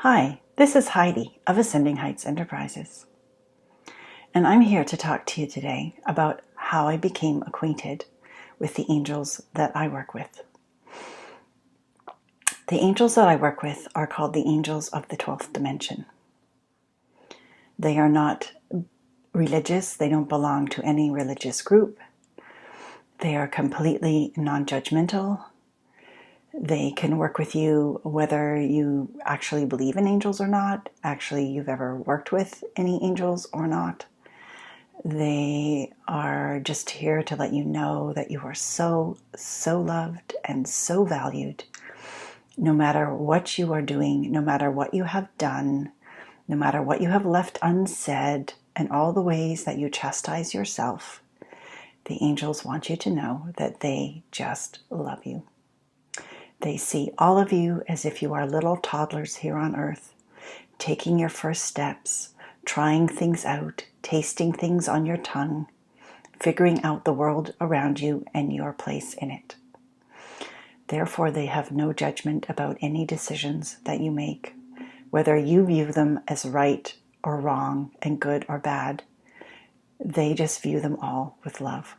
Hi, this is Heidi of Ascending Heights Enterprises, and I'm here to talk to you today about how I became acquainted with the angels that I work with. The angels that I work with are called the angels of the 12th dimension. They are not religious, they don't belong to any religious group. They are completely non-judgmental. They can work with you whether you actually believe in angels or not, actually you've ever worked with any angels or not. They are just here to let you know that you are so loved and so valued. No matter what you are doing, no matter what you have done, no matter what you have left unsaid, and all the ways that you chastise yourself, the angels want you to know that they just love you. They see all of you as if you are little toddlers here on earth, taking your first steps, trying things out, tasting things on your tongue, figuring out the world around you and your place in it. Therefore, they have no judgment about any decisions that you make, whether you view them as right or wrong and good or bad. They just view them all with love.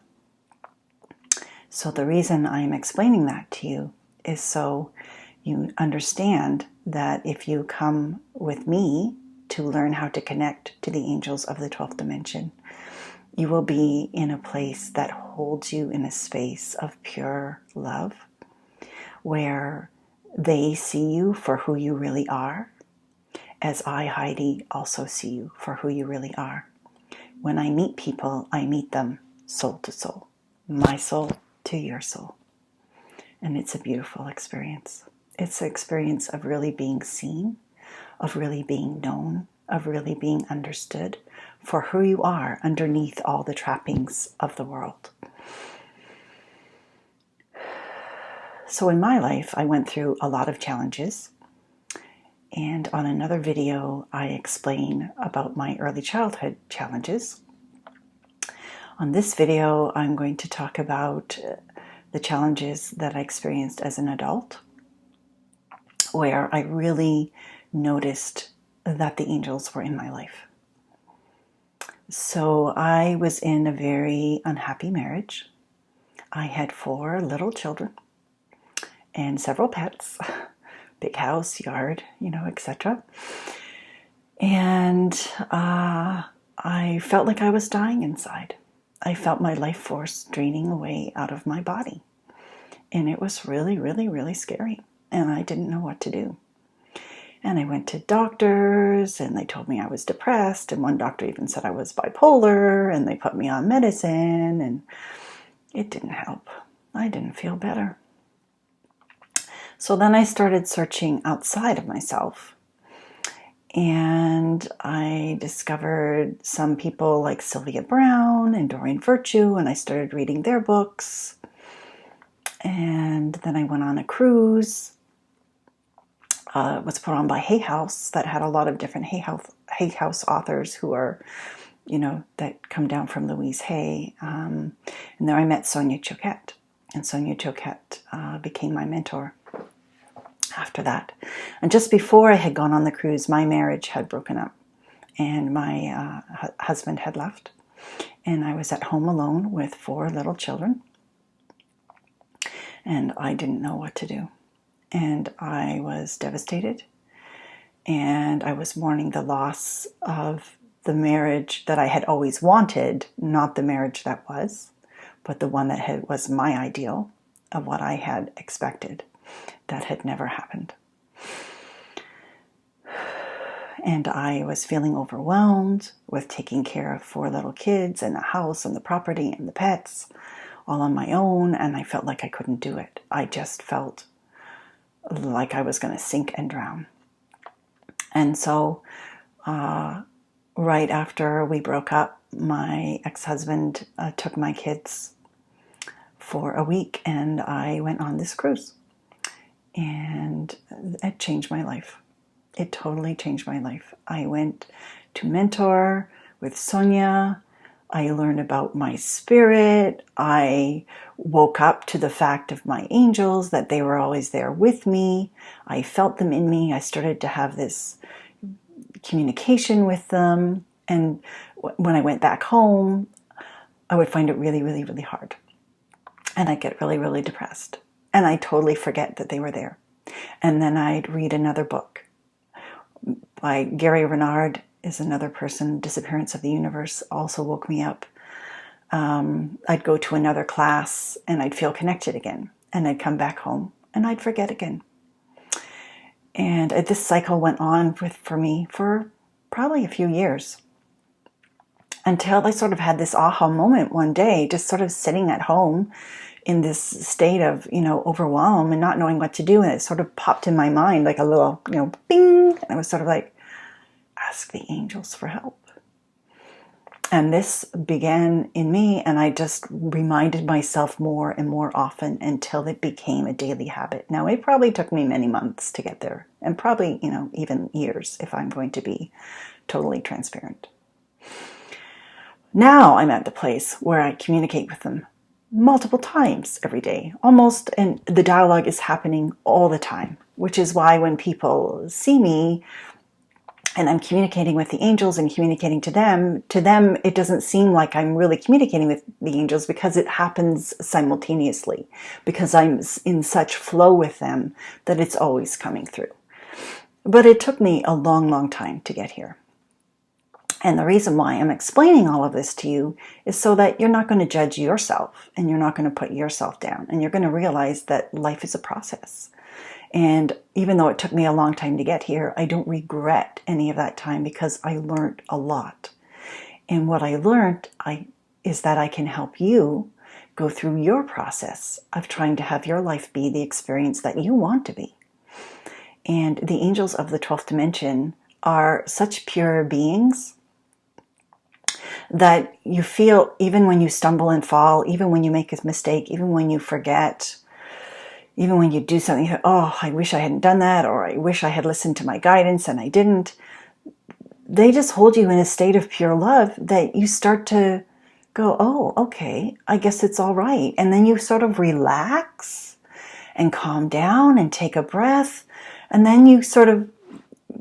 So the reason I'm explaining that to you is so you understand that if you come with me to learn how to connect to the angels of the 12th dimension, you will be in a place that holds you in a space of pure love, where they see you for who you really are, as I, Heidi, also see you for who you really are. When I meet people, I meet them soul to soul, my soul to your soul. And it's a beautiful experience. It's an experience of really being seen, of really being known, of really being understood for who you are underneath all the trappings of the world. So in my life, I went through a lot of challenges. And on another video, I explain about my early childhood challenges. On this video, I'm going to talk about the challenges that I experienced as an adult, where I really noticed that the angels were in my life. So I was in a very unhappy marriage. I had 4 little children and several pets, big house, yard, etc. And I felt like I was dying inside. I felt my life force draining away out of my body. And it was really, really, really scary. And I didn't know what to do. And I went to doctors, and they told me I was depressed. And one doctor even said I was bipolar, and they put me on medicine, and it didn't help. I didn't feel better. So then I started searching outside of myself. And I discovered some people like Sylvia Browne and Doreen Virtue, and I started reading their books. And then I went on a cruise. It was put on by Hay House that had a lot of different Hay House authors who are, that come down from Louise Hay. And there I met Sonia Choquette. And Sonia Choquette became my mentor after that. And just before I had gone on the cruise, my marriage had broken up. And my husband had left. And I was at home alone with 4 little children. And I didn't know what to do. And I was devastated. And I was mourning the loss of the marriage that I had always wanted, not the marriage that was, but the one that was my ideal of what I had expected. That had never happened. And I was feeling overwhelmed with taking care of 4 little kids and the house and the property and the pets all on my own, and I felt like I couldn't do it. I just felt like I was going to sink and drown. And so right after we broke up, my ex-husband took my kids for a week, and I went on this cruise. And it changed my life. It totally changed my life. I went to mentor with Sonia. I learned about my spirit. I woke up to the fact of my angels, that they were always there with me. I felt them in me. I started to have this communication with them. And when I went back home, I would find it really, really, really hard. And I'd get really, really depressed. And I'd totally forget that they were there. And then I'd read another book by Gary Renard, is another person. Disappearance of the Universe also woke me up. I'd go to another class and I'd feel connected again. And I'd come back home and I'd forget again. And this cycle went on for me for probably a few years, until I sort of had this aha moment one day, just sort of sitting at home in this state of, overwhelm and not knowing what to do. And it sort of popped in my mind like a little, bing. And I was sort of like, ask the angels for help. And this began in me, and I just reminded myself more and more often until it became a daily habit. Now, it probably took me many months to get there, and probably, even years, if I'm going to be totally transparent. Now I'm at the place where I communicate with them multiple times every day, almost, and the dialogue is happening all the time, which is why when people see me and I'm communicating with the angels and communicating to them, it doesn't seem like I'm really communicating with the angels, because it happens simultaneously, because I'm in such flow with them that it's always coming through. But it took me a long, long time to get here. And the reason why I'm explaining all of this to you is so that you're not going to judge yourself, and you're not going to put yourself down, and you're going to realize that life is a process. And even though it took me a long time to get here, I don't regret any of that time, because I learned a lot. And what I learned is that I can help you go through your process of trying to have your life be the experience that you want to be. And the angels of the 12th dimension are such pure beings that you feel, even when you stumble and fall, even when you make a mistake, even when you forget, even when you do something, oh, I wish I hadn't done that, or I wish I had listened to my guidance and I didn't. They just hold you in a state of pure love that you start to go, oh, okay, I guess it's all right. And then you sort of relax and calm down and take a breath. And then you sort of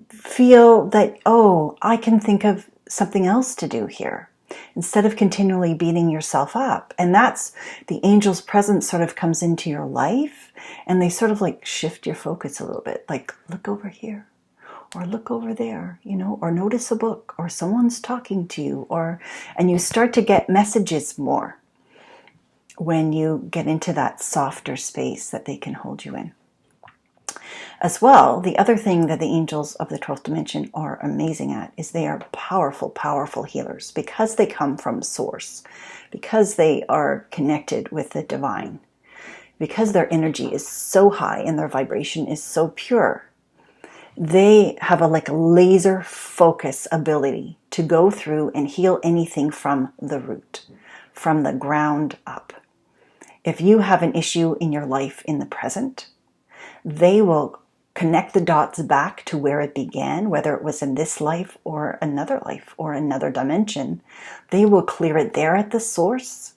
feel that, oh, I can think of something else to do here, instead of continually beating yourself up. And that's the angel's presence sort of comes into your life, and they sort of like shift your focus a little bit, like look over here, or look over there, or notice a book, or someone's talking to you, and you start to get messages more when you get into that softer space that they can hold you in. As well, the other thing that the angels of the 12th dimension are amazing at is they are powerful, powerful healers, because they come from source, because they are connected with the divine, because their energy is so high and their vibration is so pure. They have a laser focus ability to go through and heal anything from the root, from the ground up. If you have an issue in your life in the present, they will connect the dots back to where it began, whether it was in this life or another dimension. They will clear it there at the source,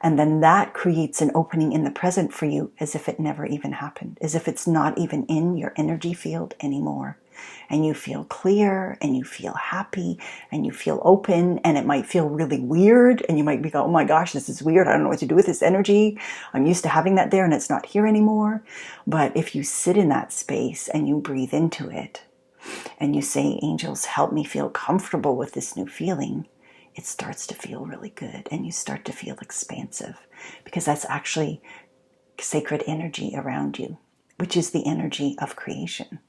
and then that creates an opening in the present for you, as if it never even happened, as if it's not even in your energy field anymore. And you feel clear, and you feel happy, and you feel open, and it might feel really weird, and you might be going, oh my gosh, this is weird, I don't know what to do with this energy, I'm used to having that there and it's not here anymore. But if you sit in that space and you breathe into it, and you say, angels, help me feel comfortable with this new feeling, it starts to feel really good, and you start to feel expansive, because that's actually sacred energy around you, which is the energy of creation.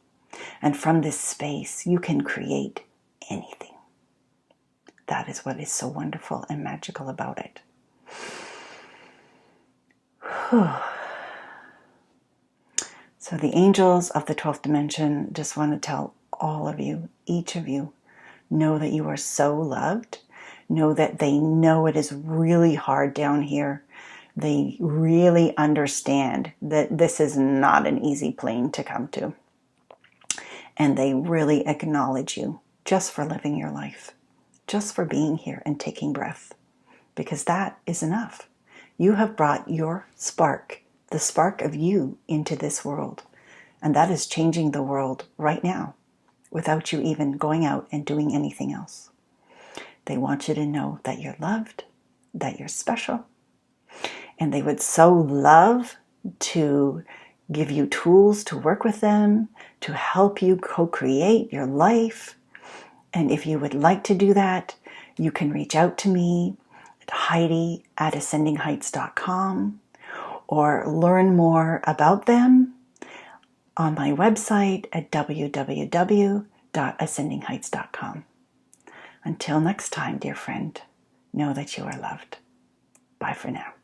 And from this space, you can create anything. That is what is so wonderful and magical about it. So the angels of the 12th dimension just want to tell all of you, each of you, know that you are so loved. Know that they know it is really hard down here. They really understand that this is not an easy plane to come to. And they really acknowledge you just for living your life, just for being here and taking breath. because that is enough. You have brought your spark, the spark of you, into this world. And that is changing the world right now without you even going out and doing anything else. They want you to know that you're loved, that you're special, and they would so love to give you tools to work with them, to help you co-create your life. And if you would like to do that, you can reach out to me at Heidi@ascendingheights.com or learn more about them on my website at www.ascendingheights.com. Until next time, dear friend, know that you are loved. Bye for now.